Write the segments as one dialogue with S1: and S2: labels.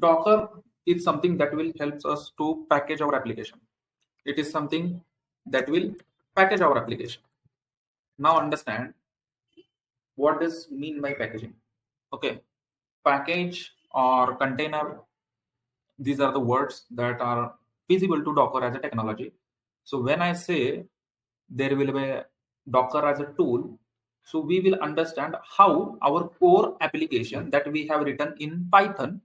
S1: Docker is something that will help us to package our application. It is something that will package our application. Now understand what does mean by packaging. Okay, package or container, these are the words that are feasible to Docker as a technology. So when I say there will be a Docker as a tool, so we will understand how our core application that we have written in Python,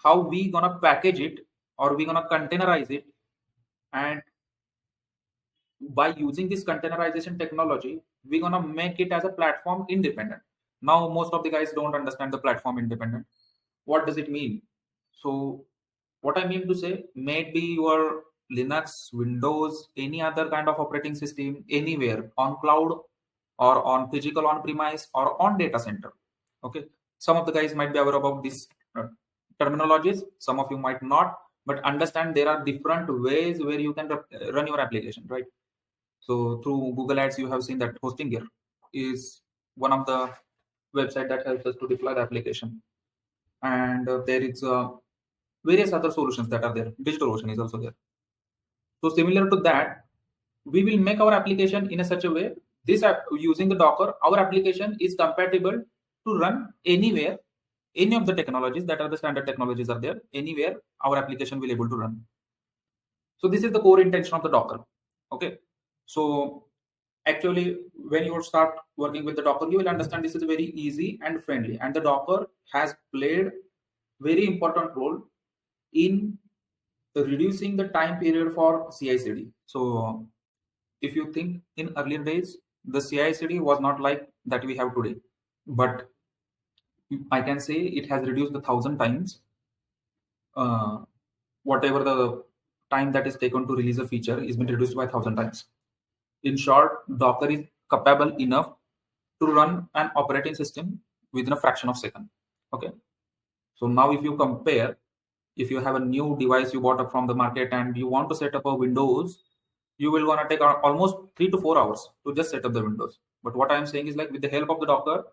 S1: how we gonna package it or we gonna containerize it, and by using this containerization technology, we're gonna make it as a platform independent. Now most of the guys don't understand the platform independent. What does it mean? So what I mean to say, maybe your Linux, Windows, any other kind of operating system, anywhere on cloud or on physical on premise or on data center. Okay, some of the guys might be aware about these terminologies, some of you might not, but understand there are different ways where you can run your application, right? So through Google Ads, you have seen that hosting gear is one of the website that helps us to deploy the application, and there is various other solutions that are there. DigitalOcean is also there. So similar to that, we will make our application in a such a way, this app using the Docker, our application is compatible to run anywhere, any of the technologies that are the standard technologies are there, anywhere our application will able to run. So this is the core intention of the Docker. Okay, so actually when you start working with the Docker, you will understand this is very easy and friendly, and the Docker has played very important role in reducing the time period for CI/CD. So if you think in earlier days, the CI/CD was not like that we have today, but I can say it has reduced 1,000 times. Whatever the time that is taken to release a feature is been reduced by 1,000 times. In short, Docker is capable enough to run an operating system within a fraction of a second. Okay. So now if you compare, if you have a new device you bought up from the market and you want to set up a Windows, you will gonna take almost 3 to 4 hours to just set up the Windows. But what I'm saying is, like, with the help of the Docker,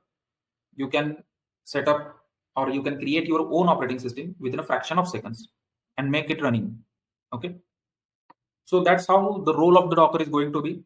S1: you can set up or you can create your own operating system within a fraction of seconds and make it running. Okay. So that's how the role of the Docker is going to be.